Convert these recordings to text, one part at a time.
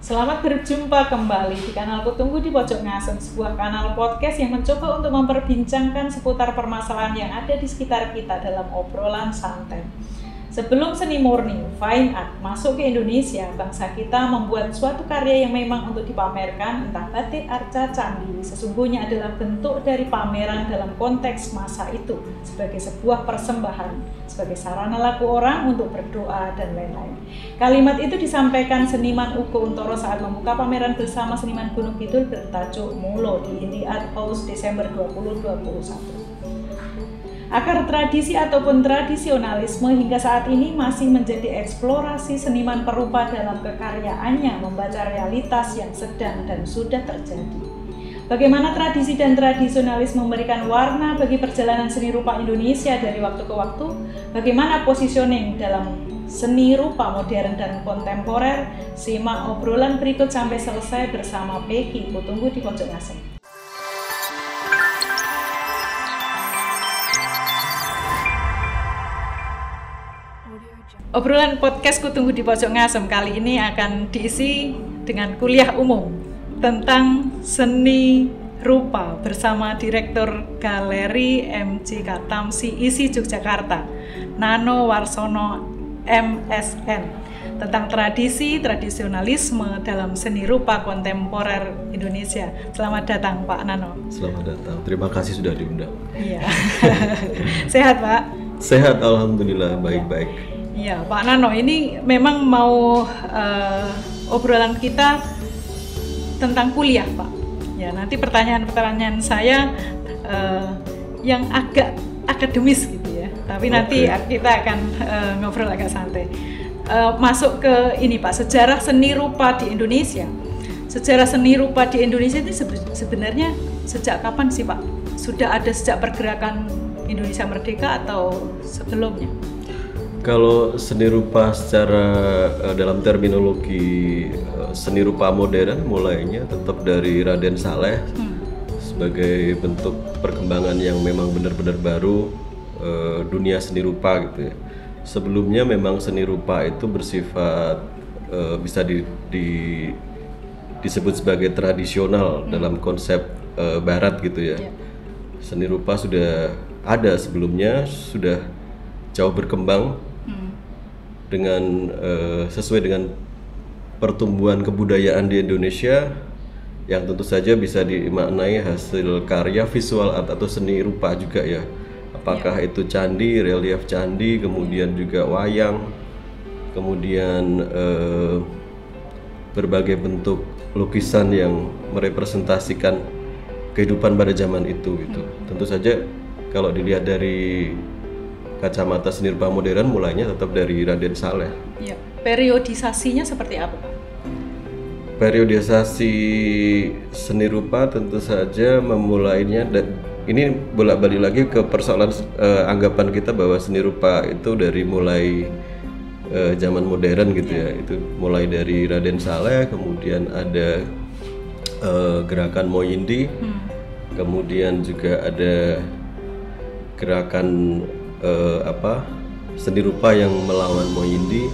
Selamat berjumpa kembali di kanal Kutunggu di Pojok Ngasem, sebuah kanal podcast yang mencoba untuk memperbincangkan seputar permasalahan yang ada di sekitar kita dalam obrolan santai. Sebelum seni murni, fine art, masuk ke Indonesia, bangsa kita membuat suatu karya yang memang untuk dipamerkan, entah batik, arca, candi, sesungguhnya adalah bentuk dari pameran dalam konteks masa itu, sebagai sebuah persembahan, sebagai sarana laku orang untuk berdoa, dan lain-lain. Kalimat itu disampaikan seniman Ugo Untoro saat membuka pameran bersama seniman Gunung Kidul bertajuk Mulo di Indie Art House Desember 2021. Akar tradisi ataupun tradisionalisme hingga saat ini masih menjadi eksplorasi seniman perupa dalam kekaryaannya membaca realitas yang sedang dan sudah terjadi. Bagaimana tradisi dan tradisionalisme memberikan warna bagi perjalanan seni rupa Indonesia dari waktu ke waktu, bagaimana positioning dalam seni rupa modern dan kontemporer, simak obrolan berikut sampai selesai bersama Peggy Kutunggu di Pojok Ngasem. Obrolan podcast Kutunggu di Pojok Ngasem kali ini akan diisi dengan kuliah umum tentang seni rupa bersama Direktur Galeri MJ Katamsi ISI Yogyakarta, Nano Warsono MSN, tentang tradisi tradisionalisme dalam seni rupa kontemporer Indonesia. Selamat datang Pak Nano. Selamat datang, terima kasih sudah diundang. Iya. Sehat Pak? Sehat, alhamdulillah, baik-baik. Ya, Pak Nano, ini memang mau obrolan kita tentang kuliah, Pak. Ya, nanti pertanyaan-pertanyaan saya yang agak akademis gitu ya. Tapi nanti kita akan ngobrol agak santai. Masuk ke ini, Pak, sejarah seni rupa di Indonesia. Sejarah seni rupa di Indonesia ini sebenarnya sejak kapan sih, Pak? Sudah ada sejak pergerakan Indonesia Merdeka atau sebelumnya? Kalau seni rupa secara dalam terminologi seni rupa modern mulainya tetap dari Raden Saleh sebagai bentuk perkembangan yang memang benar-benar baru dunia seni rupa gitu ya. Sebelumnya memang seni rupa itu bersifat bisa disebut sebagai tradisional dalam konsep barat gitu ya. Seni rupa sudah ada sebelumnya, sudah jauh berkembang dengan sesuai dengan pertumbuhan kebudayaan di Indonesia yang tentu saja bisa dimaknai hasil karya visual art atau seni rupa juga ya. Apakah itu candi, relief candi, kemudian juga wayang, kemudian berbagai bentuk lukisan yang merepresentasikan kehidupan pada zaman itu gitu. Tentu saja kalau dilihat dari kacamata seni rupa modern mulainya tetap dari Raden Saleh. Ya. Periodisasinya seperti apa, Pak? Periodisasi seni rupa tentu saja memulainya ini bolak-balik lagi ke persoalan anggapan kita bahwa seni rupa itu dari mulai zaman modern gitu ya. Itu mulai dari Raden Saleh, kemudian ada gerakan Moyindi, kemudian juga ada gerakan seni rupa yang melawan Moyindi.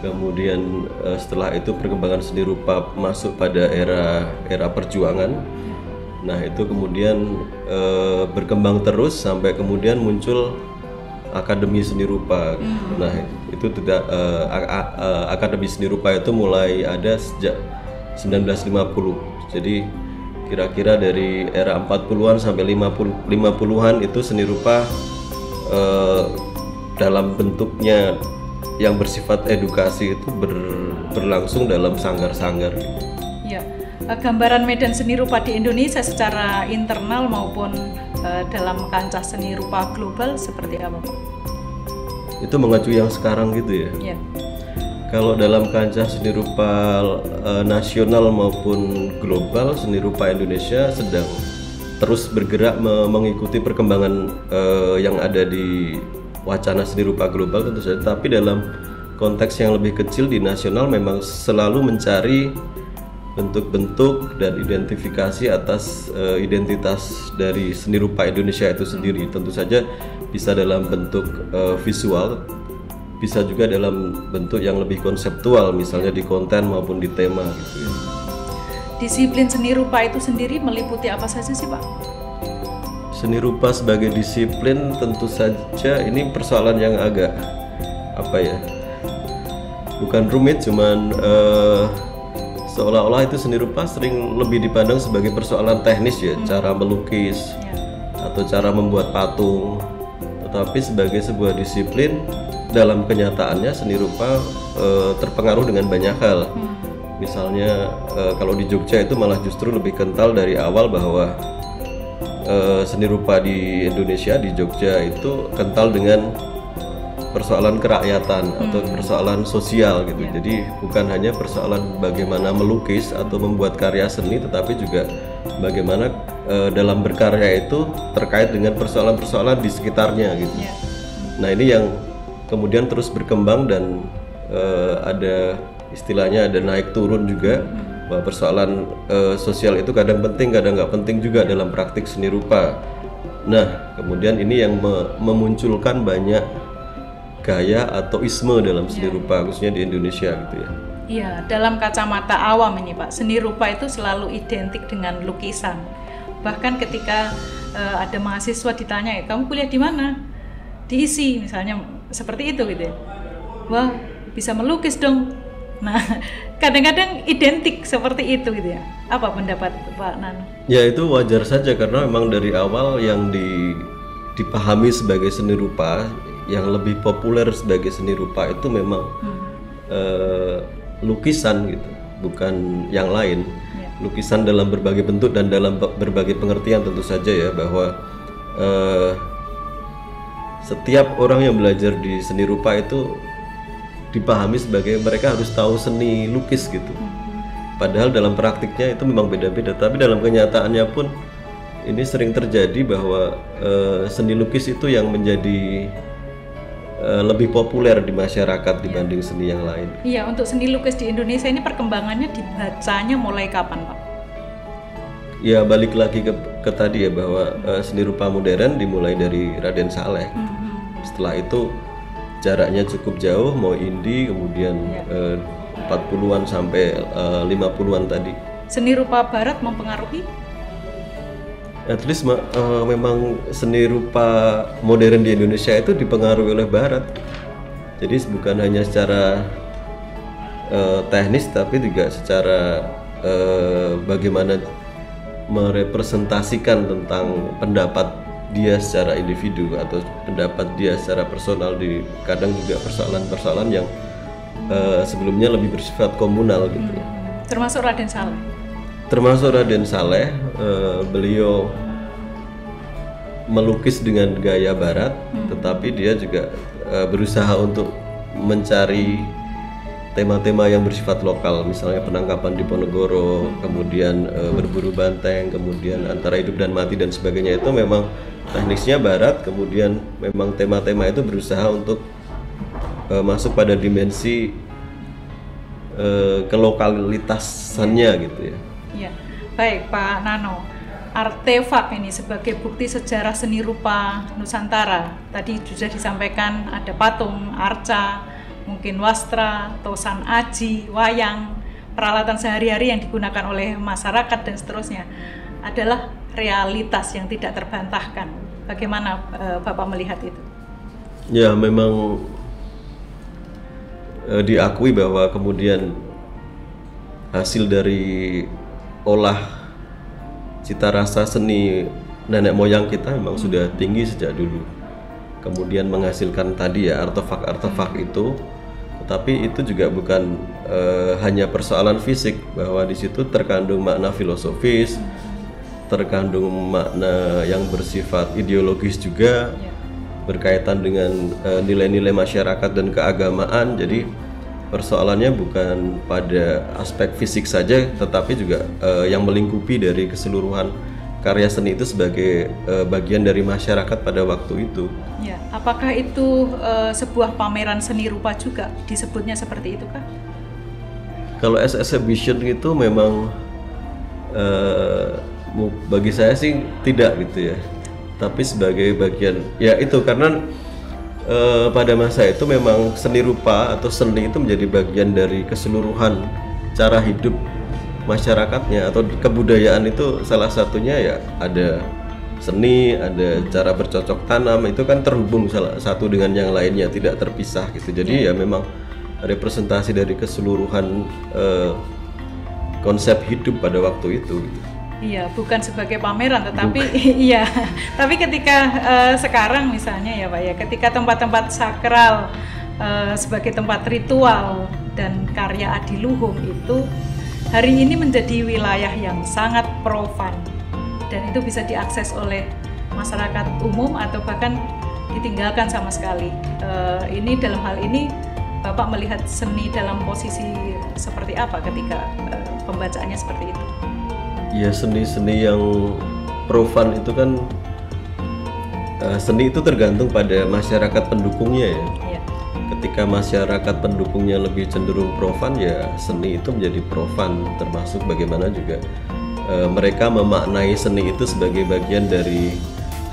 Kemudian setelah itu perkembangan seni rupa masuk pada era perjuangan. Nah itu kemudian berkembang terus sampai kemudian muncul Akademi Seni Rupa. Nah itu tidak Akademi Seni Rupa itu mulai ada sejak 1950. Jadi kira-kira dari era 40-an sampai 50-an itu seni rupa dalam bentuknya yang bersifat edukasi itu berlangsung dalam sanggar-sanggar. Ya, gambaran medan seni rupa di Indonesia secara internal maupun dalam kancah seni rupa global seperti apa, Pak? Itu mengacu yang sekarang gitu ya? Ya. Kalau dalam kancah seni rupa nasional maupun global, seni rupa Indonesia sedang terus bergerak mengikuti perkembangan yang ada di wacana seni rupa global tentu saja, tapi dalam konteks yang lebih kecil di nasional memang selalu mencari bentuk-bentuk dan identifikasi atas identitas dari seni rupa Indonesia itu sendiri. Tentu saja bisa dalam bentuk visual bisa juga dalam bentuk yang lebih konseptual, misalnya di konten maupun di tema gitu ya. Disiplin seni rupa itu sendiri meliputi apa saja sih Pak? Seni rupa sebagai disiplin tentu saja ini persoalan yang agak apa ya, bukan rumit, cuman seolah-olah itu seni rupa sering lebih dipandang sebagai persoalan teknis ya, cara melukis atau cara membuat patung. Tetapi sebagai sebuah disiplin, dalam kenyataannya seni rupa terpengaruh dengan banyak hal. Misalnya kalau di Jogja itu malah justru lebih kental dari awal bahwa seni rupa di Indonesia, di Jogja itu kental dengan persoalan kerakyatan atau persoalan sosial gitu. Jadi bukan hanya persoalan bagaimana melukis atau membuat karya seni, tetapi juga bagaimana dalam berkarya itu terkait dengan persoalan-persoalan di sekitarnya gitu. Nah ini yang kemudian terus berkembang dan ada istilahnya ada naik turun juga, bahwa persoalan sosial itu kadang penting, kadang nggak penting juga dalam praktik seni rupa. Nah kemudian ini yang memunculkan banyak gaya atau isme dalam seni rupa, khususnya di Indonesia gitu ya. Iya, dalam kacamata awam ini Pak, seni rupa itu selalu identik dengan lukisan. Bahkan ketika ada mahasiswa ditanya, kamu kuliah di mana? Diisi misalnya seperti itu gitu ya. Wah, bisa melukis dong. Nah, kadang-kadang identik seperti itu gitu ya. Apa pendapat Pak Nano? Ya itu wajar saja karena memang dari awal yang dipahami sebagai seni rupa, yang lebih populer sebagai seni rupa itu memang lukisan gitu, bukan yang lain. Lukisan dalam berbagai bentuk dan dalam berbagai pengertian tentu saja ya, bahwa setiap orang yang belajar di seni rupa itu dipahami sebagai mereka harus tahu seni lukis gitu. Padahal dalam praktiknya itu memang beda-beda, tapi dalam kenyataannya pun ini sering terjadi bahwa seni lukis itu yang menjadi lebih populer di masyarakat dibanding seni yang lain. Iya, untuk seni lukis di Indonesia ini perkembangannya dibacanya mulai kapan Pak? Ya balik lagi ke tadi ya, bahwa seni rupa modern dimulai dari Raden Saleh. Setelah itu jaraknya cukup jauh, mau indie, kemudian 40-an sampai 50-an tadi. Seni rupa barat mempengaruhi? At least memang seni rupa modern di Indonesia itu dipengaruhi oleh barat. Jadi bukan hanya secara teknis, tapi juga secara bagaimana merepresentasikan tentang pendapat dia secara individu atau pendapat dia secara personal, di kadang juga persoalan-persoalan yang sebelumnya lebih bersifat komunal gitu. Termasuk Raden Saleh. Termasuk Raden Saleh, beliau melukis dengan gaya barat, tetapi dia juga berusaha untuk mencari tema-tema yang bersifat lokal, misalnya penangkapan di Ponorogo, kemudian berburu banteng, kemudian antara hidup dan mati dan sebagainya. Itu memang teknisnya barat, kemudian memang tema-tema itu berusaha untuk masuk pada dimensi kelokalitasannya gitu ya. Iya, baik Pak Nano. Artefak ini sebagai bukti sejarah seni rupa Nusantara. Tadi sudah disampaikan ada patung, arca, mungkin wastra, tosan aji, wayang, peralatan sehari-hari yang digunakan oleh masyarakat dan seterusnya. Adalah realitas yang tidak terbantahkan. Bagaimana Bapak melihat itu? Ya memang diakui bahwa kemudian hasil dari olah cita rasa seni nenek moyang kita memang sudah tinggi sejak dulu. Kemudian menghasilkan tadi ya artefak-artefak itu, tetapi itu juga bukan hanya persoalan fisik, bahwa di situ terkandung makna filosofis, terkandung makna yang bersifat ideologis juga, berkaitan dengan nilai-nilai masyarakat dan keagamaan. Jadi persoalannya bukan pada aspek fisik saja, tetapi juga yang melingkupi dari keseluruhan karya seni itu sebagai bagian dari masyarakat pada waktu itu. Ya, apakah itu sebuah pameran seni rupa juga disebutnya seperti itu kah? Kalau as exhibition itu memang bagi saya sih tidak gitu ya. Tapi sebagai bagian, ya itu karena pada masa itu memang seni rupa atau seni itu menjadi bagian dari keseluruhan cara hidup masyarakatnya atau kebudayaan. Itu salah satunya ya ada seni, ada cara bercocok tanam, itu kan terhubung salah satu dengan yang lainnya, tidak terpisah gitu. Jadi ya memang representasi dari keseluruhan konsep hidup pada waktu itu gitu. Iya, bukan sebagai pameran, tetapi iya. Tapi ketika sekarang misalnya ya Pak ya, ketika tempat-tempat sakral sebagai tempat ritual dan karya adiluhung itu hari ini menjadi wilayah yang sangat profan dan itu bisa diakses oleh masyarakat umum atau bahkan ditinggalkan sama sekali. Ini dalam hal ini Bapak melihat seni dalam posisi seperti apa ketika pembacaannya seperti itu? Ya, seni-seni yang profan itu kan seni itu tergantung pada masyarakat pendukungnya ya. Ketika masyarakat pendukungnya lebih cenderung profan, ya seni itu menjadi profan, termasuk bagaimana juga mereka memaknai seni itu sebagai bagian dari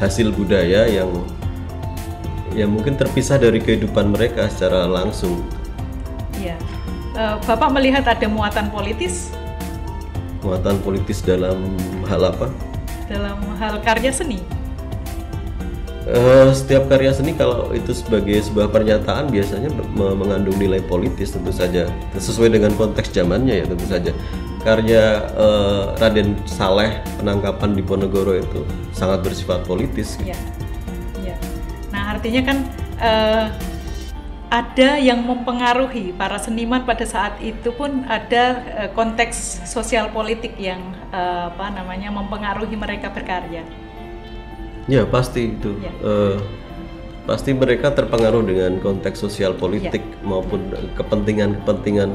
hasil budaya yang mungkin terpisah dari kehidupan mereka secara langsung. Iya. Bapak melihat ada muatan politis? Muatan politis dalam hal apa? Dalam hal karya seni. Setiap karya seni kalau itu sebagai sebuah pernyataan biasanya mengandung nilai politis tentu saja, sesuai dengan konteks zamannya ya tentu saja. Karya Raden Saleh penangkapan di Ponorogo itu sangat bersifat politis. Gitu. Ya. Nah artinya kan ada yang mempengaruhi para seniman pada saat itu pun ada konteks sosial politik yang mempengaruhi mereka berkarya. Ya pasti itu, pasti mereka terpengaruh dengan konteks sosial politik maupun kepentingan-kepentingan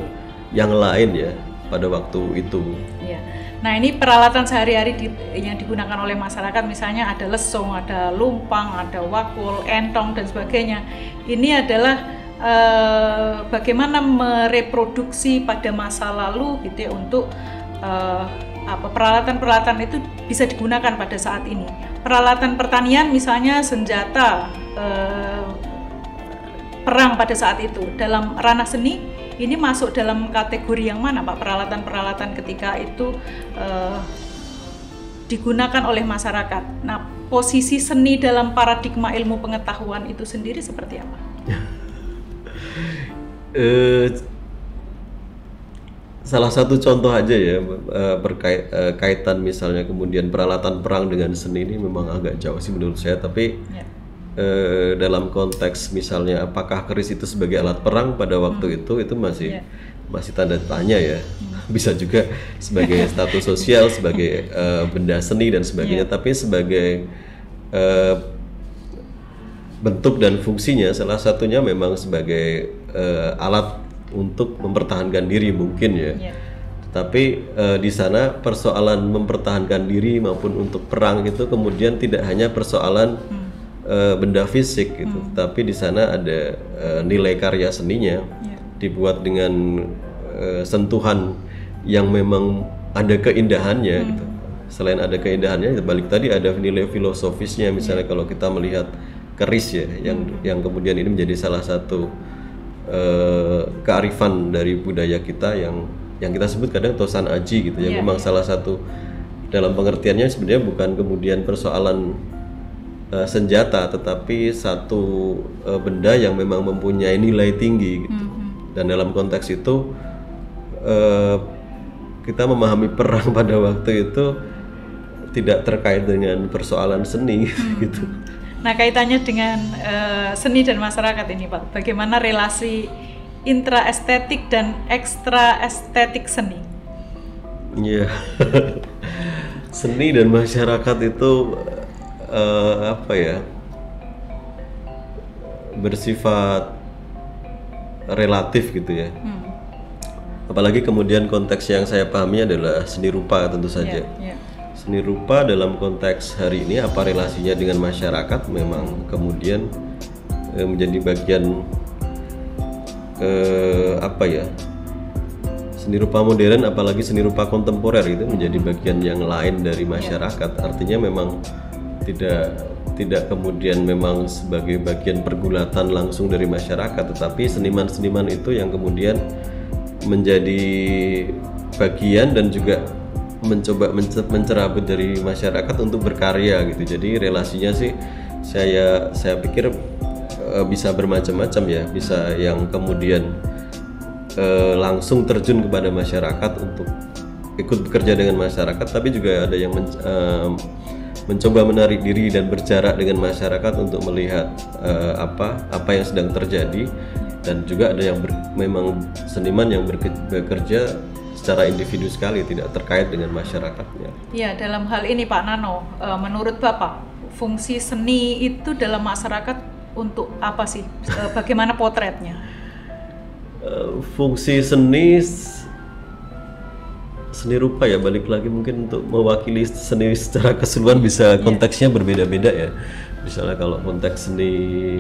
yang lain ya pada waktu itu. Ya. Nah ini peralatan sehari-hari yang digunakan oleh masyarakat, misalnya ada lesung, ada lumpang, ada wakul, entong dan sebagainya. Ini adalah bagaimana mereproduksi pada masa lalu gitu ya, untuk peralatan-peralatan itu bisa digunakan pada saat ini. Peralatan pertanian misalnya senjata perang pada saat itu dalam ranah seni ini masuk dalam kategori yang mana Pak? Peralatan-peralatan ketika itu digunakan oleh masyarakat. Nah, posisi seni dalam paradigma ilmu pengetahuan itu sendiri seperti apa? Salah satu contoh aja ya kaitan misalnya kemudian peralatan perang dengan seni ini memang agak jauh sih menurut saya, tapi dalam konteks misalnya apakah keris itu sebagai alat perang pada waktu itu masih tanda tanya ya. Bisa juga sebagai status sosial, sebagai benda seni dan sebagainya, tapi sebagai bentuk dan fungsinya salah satunya memang sebagai alat untuk mempertahankan diri mungkin ya. Tapi di sana persoalan mempertahankan diri maupun untuk perang itu kemudian tidak hanya persoalan benda fisik gitu, tapi di sana ada nilai karya seninya dibuat dengan sentuhan yang memang ada keindahannya gitu. Selain ada keindahannya, balik tadi ada nilai filosofisnya misalnya kalau kita melihat keris ya, yang kemudian ini menjadi salah satu kearifan dari budaya kita yang kita sebut kadang tosan aji gitu ya. Memang salah satu dalam pengertiannya sebenarnya bukan kemudian persoalan senjata, tetapi satu benda yang memang mempunyai nilai tinggi gitu. Dan dalam konteks itu kita memahami perang pada waktu itu tidak terkait dengan persoalan seni gitu. Nah kaitannya dengan seni dan masyarakat ini Pak, bagaimana relasi intraestetik dan ekstraestetik seni? Iya, seni dan masyarakat itu bersifat relatif gitu ya. Apalagi kemudian konteks yang saya pahami adalah seni rupa tentu saja. Seni rupa dalam konteks hari ini apa relasinya dengan masyarakat memang kemudian menjadi bagian seni rupa modern, apalagi seni rupa kontemporer itu menjadi bagian yang lain dari masyarakat. Artinya memang tidak tidak kemudian memang sebagai bagian pergulatan langsung dari masyarakat, tetapi seniman-seniman itu yang kemudian menjadi bagian dan juga mencoba mencerabut dari masyarakat untuk berkarya gitu. Jadi relasinya sih saya pikir bisa bermacam-macam ya, bisa yang kemudian langsung terjun kepada masyarakat untuk ikut bekerja dengan masyarakat, tapi juga ada yang mencoba menarik diri dan berjarak dengan masyarakat untuk melihat apa yang sedang terjadi, dan juga ada yang memang seniman yang bekerja secara individu sekali, tidak terkait dengan masyarakatnya. Ya, dalam hal ini Pak Nano, menurut Bapak fungsi seni itu dalam masyarakat untuk apa sih? Bagaimana potretnya? Fungsi seni rupa ya, balik lagi mungkin untuk mewakili seni secara keseluruhan bisa konteksnya berbeda-beda ya. Misalnya kalau konteks seni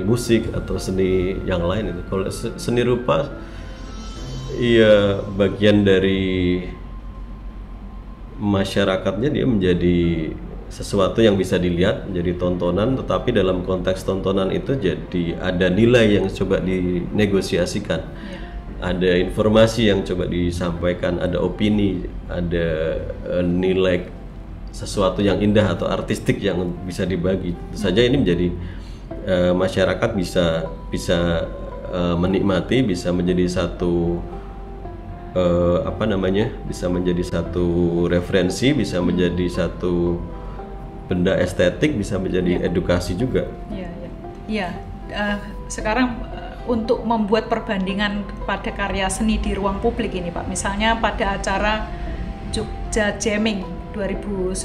musik atau seni yang lain itu, kalau seni rupa iya bagian dari masyarakatnya, dia menjadi sesuatu yang bisa dilihat, menjadi tontonan, tetapi dalam konteks tontonan itu jadi ada nilai yang coba dinegosiasikan. Ada informasi yang coba disampaikan, ada opini, ada nilai sesuatu yang indah atau artistik yang bisa dibagi. Tentu saja ini menjadi masyarakat bisa menikmati, bisa menjadi satu bisa menjadi satu referensi, bisa menjadi satu benda estetik, bisa menjadi edukasi juga. Iya. Sekarang untuk membuat perbandingan pada karya seni di ruang publik ini Pak, misalnya pada acara Jogja Jamming 2009,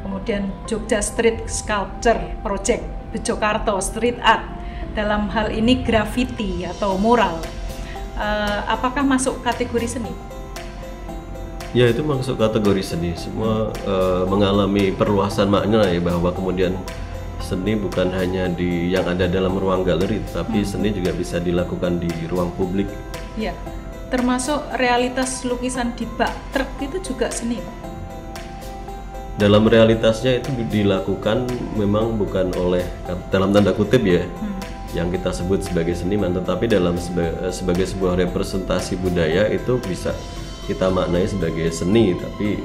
kemudian Jogja Street Sculpture Project, Bejokarto Street Art, dalam hal ini graffiti atau mural, apakah masuk kategori seni? Ya, itu masuk kategori seni. Semua mengalami perluasan makna ya, bahwa kemudian seni bukan hanya yang ada dalam ruang galeri, tapi seni juga bisa dilakukan di ruang publik. Ya, termasuk realitas lukisan di bak truk itu juga seni, Pak? Dalam realitasnya itu dilakukan memang bukan oleh, dalam tanda kutip ya, yang kita sebut sebagai seniman, tetapi dalam sebagai sebuah representasi budaya itu bisa kita maknai sebagai seni. Tapi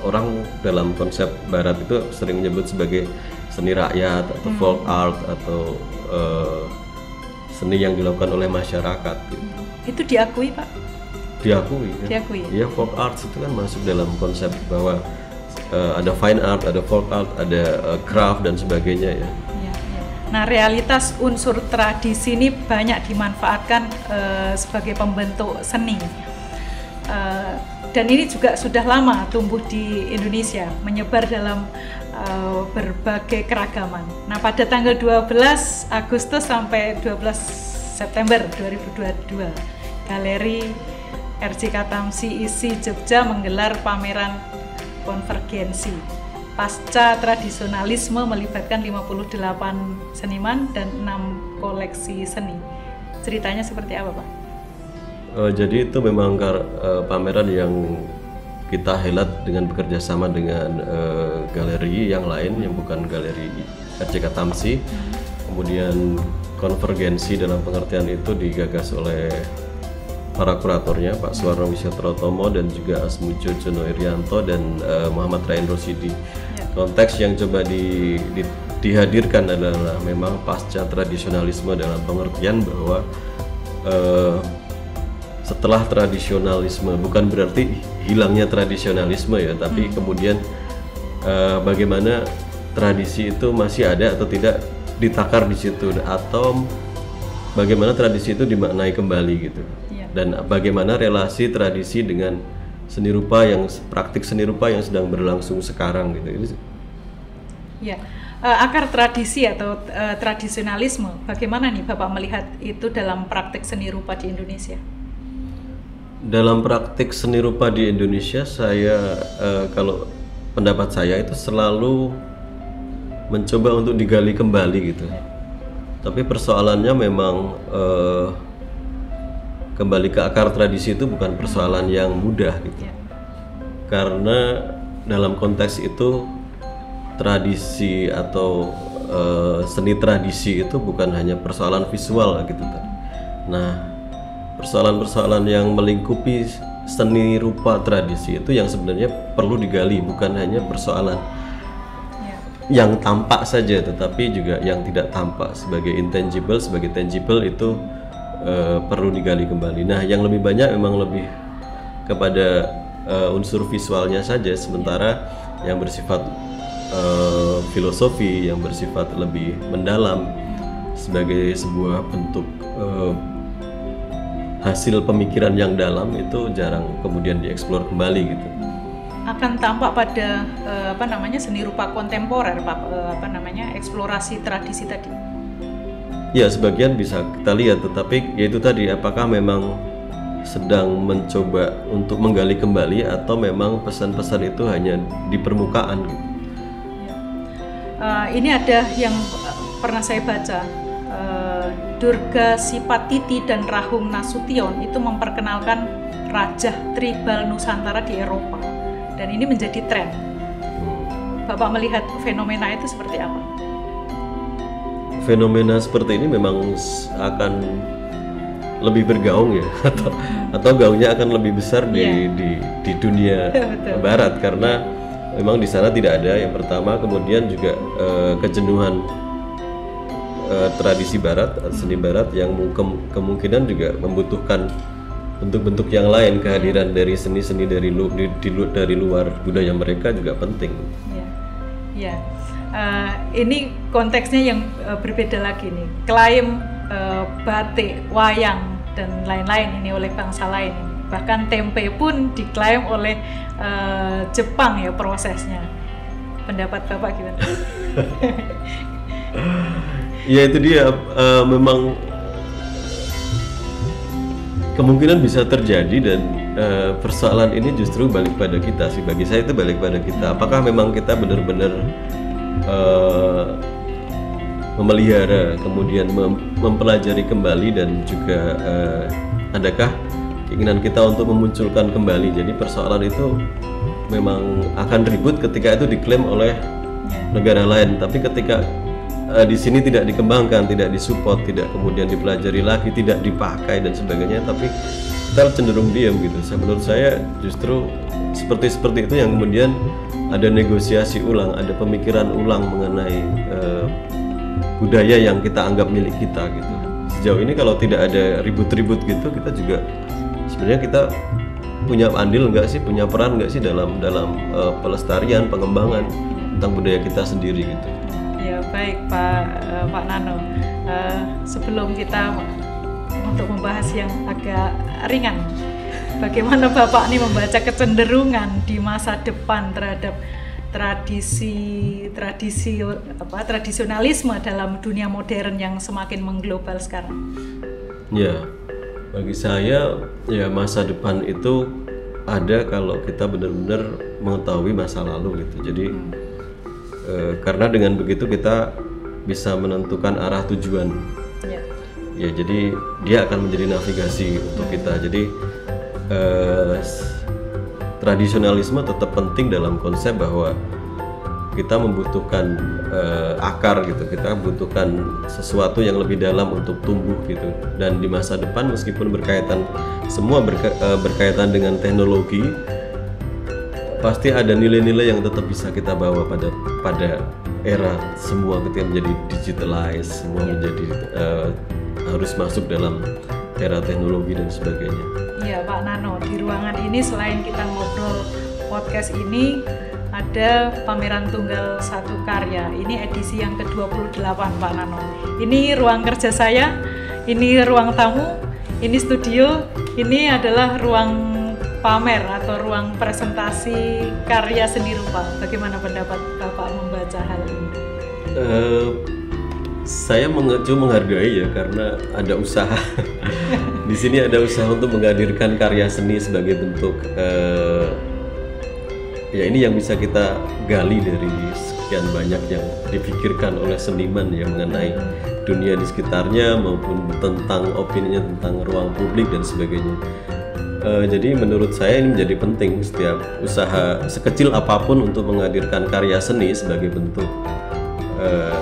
orang dalam konsep barat itu sering menyebut sebagai seni rakyat atau folk art atau seni yang dilakukan oleh masyarakat gitu. Itu diakui Pak? Diakui ya. Ya, folk art itu kan masuk dalam konsep bahwa ada fine art, ada folk art, ada craft dan sebagainya ya. Nah, realitas unsur tradisi ini banyak dimanfaatkan sebagai pembentuk seni. Dan ini juga sudah lama tumbuh di Indonesia, menyebar dalam berbagai keragaman. Nah, pada tanggal 12 Agustus sampai 12 September 2022, Galeri RJK Tamsi ISI Jogja menggelar pameran konvergensi pasca tradisionalisme melibatkan 58 seniman dan 6 koleksi seni. Ceritanya seperti apa, Pak? Jadi itu memang pameran yang kita helat dengan bekerja sama dengan galeri yang lain yang bukan galeri RJK Tamsi. Kemudian konvergensi dalam pengertian itu digagas oleh para kuratornya, Pak Suwarno Wisyotrotomo dan juga Asmujo Jono Irianto dan Muhammad Rain Rosidi. Konteks yang coba dihadirkan adalah memang pasca tradisionalisme dalam pengertian bahwa setelah tradisionalisme, bukan berarti hilangnya tradisionalisme ya, tapi kemudian bagaimana tradisi itu masih ada atau tidak ditakar di situ, atau bagaimana tradisi itu dimaknai kembali gitu. Dan bagaimana relasi tradisi dengan seni rupa praktik seni rupa yang sedang berlangsung sekarang gitu. Ya, akar tradisi atau tradisionalisme, bagaimana nih Bapak melihat itu dalam praktik seni rupa di Indonesia? Dalam praktik seni rupa di Indonesia, saya kalau pendapat saya itu selalu mencoba untuk digali kembali gitu. Tapi persoalannya memang kembali ke akar tradisi itu bukan persoalan yang mudah gitu. Karena dalam konteks itu tradisi atau seni tradisi itu bukan hanya persoalan visual gitu tadi. Nah, persoalan-persoalan yang melingkupi seni rupa tradisi itu yang sebenarnya perlu digali, bukan hanya persoalan yang tampak saja, tetapi juga yang tidak tampak sebagai intangible, sebagai tangible itu perlu digali kembali. Nah, yang lebih banyak memang lebih kepada unsur visualnya saja, sementara yang bersifat filosofi, yang bersifat lebih mendalam sebagai sebuah bentuk hasil pemikiran yang dalam itu jarang kemudian dieksplor kembali gitu. Akan tampak pada seni rupa kontemporer, eksplorasi tradisi tadi. Ya, sebagian bisa kita lihat, tetapi yaitu tadi, apakah memang sedang mencoba untuk menggali kembali atau memang pesan-pesan itu hanya di permukaan gitu. Ini ada yang pernah saya baca, Durga Sipatiti dan Rahung Nasution itu memperkenalkan rajah tribal Nusantara di Eropa, dan ini menjadi tren. Bapak melihat fenomena itu seperti apa? Fenomena seperti ini memang akan lebih bergaung ya, atau gaungnya akan lebih besar di dunia Barat, karena memang di sana tidak ada yang pertama, kemudian juga kejenuhan tradisi Barat, seni Barat yang kemungkinan juga membutuhkan bentuk-bentuk yang lain. Kehadiran dari seni-seni dari luar budaya mereka juga penting. Ya. Ini konteksnya yang berbeda lagi nih. Klaim batik, wayang dan lain-lain ini oleh bangsa lain. Bahkan tempe pun diklaim oleh Jepang ya prosesnya. Pendapat Bapak gimana? Ya itu dia, memang kemungkinan bisa terjadi, dan persoalan ini justru balik pada kita sih. Bagi saya itu balik pada kita. Apakah memang kita benar-benar memelihara, kemudian mempelajari kembali, dan juga adakah keinginan kita untuk memunculkan kembali. Jadi persoalan itu memang akan ribut ketika itu diklaim oleh negara lain, tapi ketika di sini tidak dikembangkan, tidak disupport, tidak kemudian dipelajari lagi, tidak dipakai dan sebagainya, tapi kita cenderung diam gitu. Menurut saya justru seperti itu yang kemudian ada negosiasi ulang, ada pemikiran ulang mengenai budaya yang kita anggap milik kita gitu. Sejauh ini kalau tidak ada ribut-ribut gitu, kita juga sebenarnya kita punya andil nggak sih, punya peran nggak sih dalam pelestarian, pengembangan tentang budaya kita sendiri gitu. Ya baik Pak Nano, sebelum kita untuk membahas yang agak ringan, bagaimana Bapak nih membaca kecenderungan di masa depan terhadap tradisionalisme dalam dunia modern yang semakin mengglobal sekarang? Ya, bagi saya ya masa depan itu ada kalau kita benar-benar mengetahui masa lalu gitu. Jadi karena dengan begitu kita bisa menentukan arah tujuan. Ya, jadi dia akan menjadi navigasi untuk kita. Jadi tradisionalisme tetap penting dalam konsep bahwa kita membutuhkan akar gitu, kita membutuhkan sesuatu yang lebih dalam untuk tumbuh gitu. Dan di masa depan meskipun berkaitan dengan teknologi, pasti ada nilai-nilai yang tetap bisa kita bawa pada era semua ketika menjadi digitalized, semua menjadi harus masuk dalam era teknologi dan sebagainya. Ya Pak Nano, di ruangan ini selain kita ngobrol podcast ini, ada pameran tunggal satu karya. Ini edisi yang ke-28 Pak Nano. Ini ruang kerja saya, ini ruang tamu, ini studio, ini adalah ruang pamer atau ruang presentasi karya seni rupa. Bagaimana pendapat Bapak membaca hal ini? Saya menghargai ya, karena ada usaha. Di sini ada usaha untuk menghadirkan karya seni sebagai bentuk ya ini yang bisa kita gali dari sekian banyak yang dipikirkan oleh seniman ya mengenai dunia di sekitarnya maupun tentang opininya tentang ruang publik dan sebagainya. Jadi menurut saya ini menjadi penting setiap usaha sekecil apapun untuk menghadirkan karya seni sebagai bentuk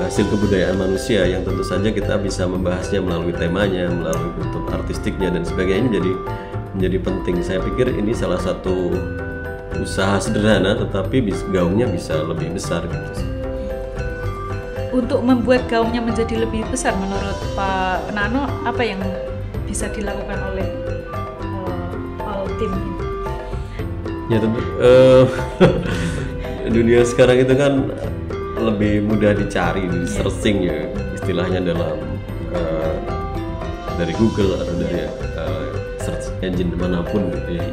hasil kebudayaan manusia yang tentu saja kita bisa membahasnya melalui temanya, melalui bentuk artistiknya dan sebagainya menjadi penting. Saya pikir ini salah satu usaha sederhana tetapi gaungnya bisa lebih besar gitu sih. Untuk membuat gaungnya menjadi lebih besar menurut Pak Nano, apa yang bisa dilakukan oleh tim ini? Ya tentu dunia sekarang itu kan lebih mudah dicari, di searching ya istilahnya dalam dari Google atau dari search engine manapun gitu ya.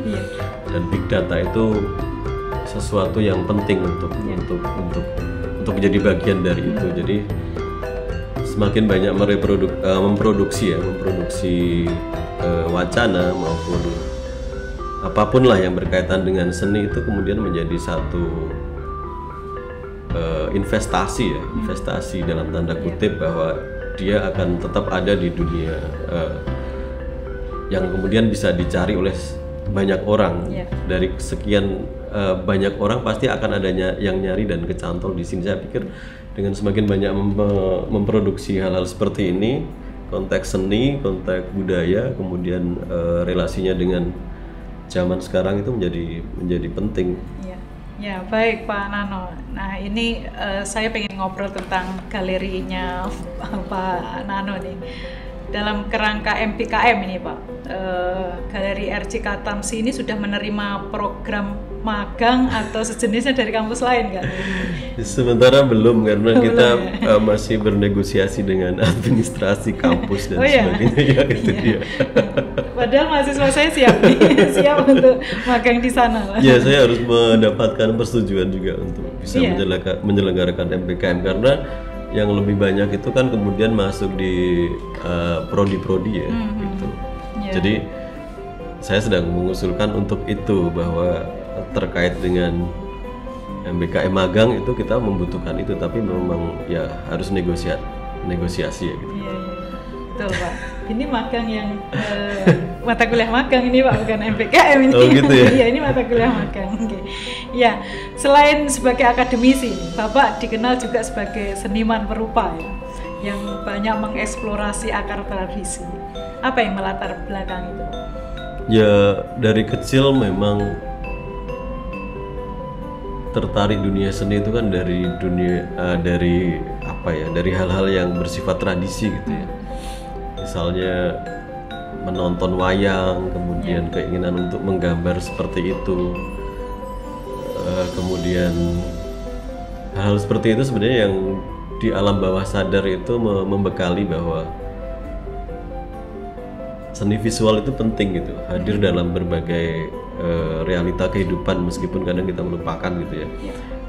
Dan big data itu sesuatu yang penting untuk menjadi bagian dari itu. Jadi semakin banyak memproduksi wacana maupun apapun lah yang berkaitan dengan seni itu kemudian menjadi satu investasi dalam tanda kutip bahwa dia akan tetap ada di dunia yang kemudian bisa dicari oleh banyak orang. Dari sekian banyak orang pasti akan adanya yang nyari dan kecantol di sini. Saya pikir dengan semakin banyak memproduksi hal-hal seperti ini, konteks seni, konteks budaya, kemudian relasinya dengan zaman sekarang itu menjadi penting. Ya, baik Pak Nano. Nah ini saya pengen ngobrol tentang galerinya Pak Nano nih. Dalam kerangka MPKM ini Pak, Galeri RCK Tamsi ini sudah menerima program magang atau sejenisnya dari kampus lain kan? Sementara belum, karena kita masih bernegosiasi dengan administrasi kampus dan sebagainya. Dia. Padahal mahasiswa saya siap untuk magang di sana. Ya, saya harus mendapatkan persetujuan juga untuk bisa menyelenggarakan MPKM, karena yang lebih banyak itu kan kemudian masuk di prodi-prodi ya gitu. Jadi saya sedang mengusulkan untuk itu, bahwa terkait dengan MPKM magang itu kita membutuhkan itu, tapi memang ya harus negosiasi ya gitu. Iya. Betul Pak. Ini magang yang mata kuliah magang ini Pak, bukan MPKM ini. Oh gitu ya? Iya, ini mata kuliah magang. Okay. Ya, selain sebagai akademisi, Bapak dikenal juga sebagai seniman perupa ya, yang banyak mengeksplorasi akar tradisi. Apa yang melatar belakang itu? Ya, dari kecil memang tertarik dunia seni itu kan dari dari hal-hal yang bersifat tradisi gitu ya. Misalnya menonton wayang, kemudian keinginan untuk menggambar seperti itu, kemudian hal seperti itu sebenarnya yang di alam bawah sadar itu membekali bahwa seni visual itu penting gitu, hadir dalam berbagai realita kehidupan meskipun kadang kita melupakan gitu ya.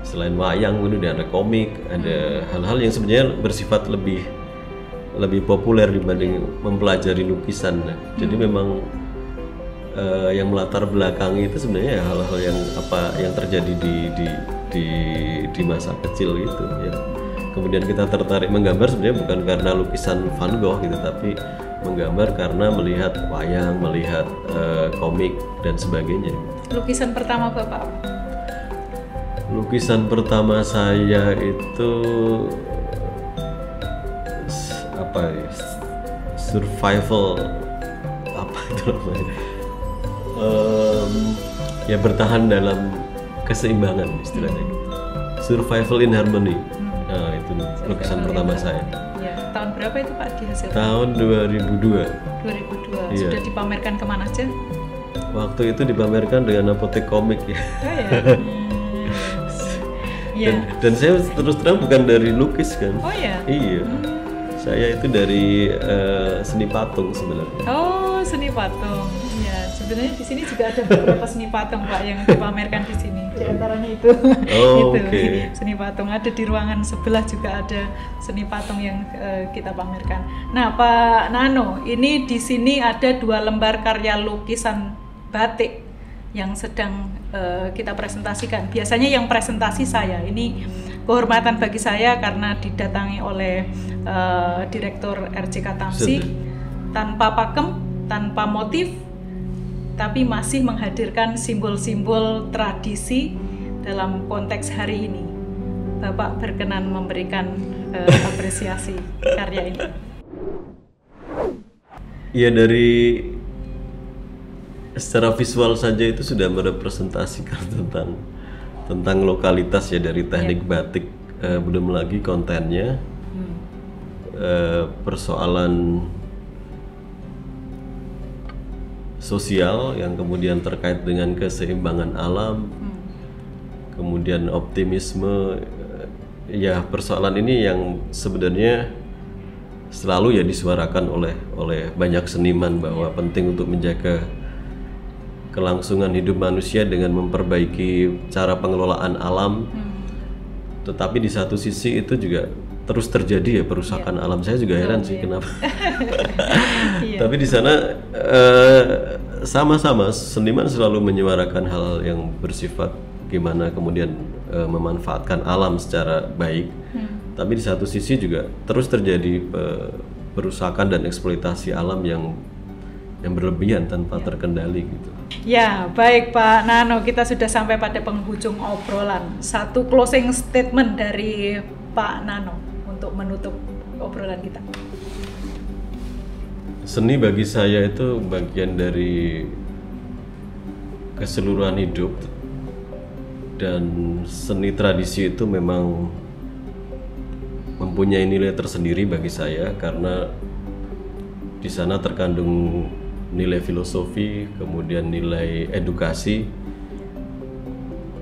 Selain wayang kemudian ada komik, ada hal-hal yang sebenarnya bersifat lebih populer dibanding mempelajari lukisan. Jadi memang yang melatar belakangi itu sebenarnya hal-hal yang terjadi di masa kecil itu ya. Kemudian kita tertarik menggambar sebenarnya bukan karena lukisan Van Gogh gitu, tapi menggambar karena melihat wayang, melihat komik dan sebagainya. Lukisan pertama Bapak? Lukisan pertama saya itu survival itu namanya, ya bertahan dalam keseimbangan istilahnya, survival in harmony. Nah itu lukisan pertama saya. Ya, tahun berapa itu Pak dihasilkan? Tahun 2002. 2002. Sudah dipamerkan kemana aja? Waktu itu dipamerkan dengan Apotek Komik ya. Dan saya terus terang bukan dari lukis kan. Oh ya. Iya. Saya itu dari seni patung sebenarnya. Oh, seni patung. Ya, sebenarnya di sini juga ada beberapa seni patung Pak yang dipamerkan di sini. Di antaranya itu. Oh, itu. Okay. Seni patung ada di ruangan sebelah juga ada seni patung yang kita pamerkan. Nah, Pak Nano, ini di sini ada 2 lembar karya lukisan batik yang sedang kita presentasikan. Biasanya yang presentasi saya. Ini kehormatan bagi saya karena didatangi oleh Direktur RCK Tamsi tanpa pakem, tanpa motif, tapi masih menghadirkan simbol-simbol tradisi dalam konteks hari ini. Bapak berkenan memberikan apresiasi karya ini? Ya, dari secara visual saja itu sudah merepresentasikan tentang lokalitas ya, dari teknik batik, belum lagi kontennya, persoalan sosial yang kemudian terkait dengan keseimbangan alam, kemudian optimisme. Ya, persoalan ini yang sebenarnya selalu ya disuarakan oleh banyak seniman, bahwa penting untuk menjaga kelangsungan hidup manusia dengan memperbaiki cara pengelolaan alam. Tetapi di satu sisi itu juga terus terjadi ya perusakan alam. Saya juga heran sih kenapa. Tapi di sana sama-sama seniman selalu menyuarakan hal yang bersifat gimana kemudian memanfaatkan alam secara baik. Tapi di satu sisi juga terus terjadi perusakan dan eksploitasi alam yang berlebihan tanpa terkendali gitu. Ya, baik Pak Nano, kita sudah sampai pada penghujung obrolan. Satu closing statement dari Pak Nano untuk menutup obrolan kita. Seni bagi saya itu bagian dari keseluruhan hidup, dan seni tradisi itu memang mempunyai nilai tersendiri bagi saya, karena di sana terkandung nilai filosofi, kemudian nilai edukasi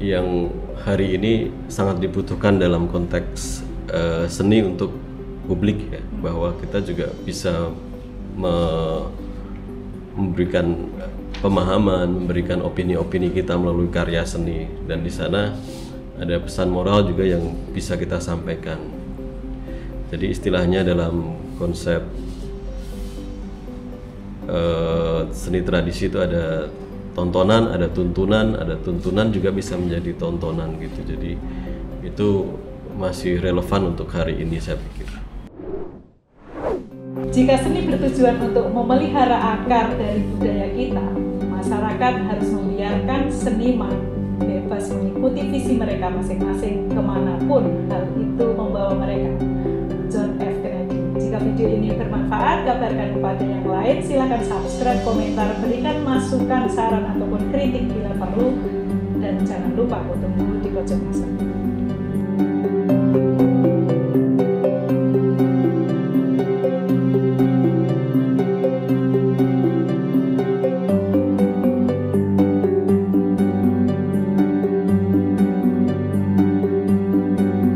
yang hari ini sangat dibutuhkan dalam konteks seni untuk publik ya, bahwa kita juga bisa memberikan pemahaman, memberikan opini-opini kita melalui karya seni, dan di sana ada pesan moral juga yang bisa kita sampaikan. Jadi istilahnya dalam konsep seni tradisi itu ada tontonan, ada tuntunan juga bisa menjadi tontonan gitu. Jadi itu masih relevan untuk hari ini, saya pikir. Jika seni bertujuan untuk memelihara akar dari budaya kita, masyarakat harus membiarkan seniman bebas mengikuti visi mereka masing-masing kemanapun hal itu membawa mereka. John F. Kennedy. Jika video ini bermanfaat, kabarkan kepada yang lain. Silakan subscribe, komentar, berikan masukan, saran ataupun kritik bila perlu, dan jangan lupa bertemu di pojok masa.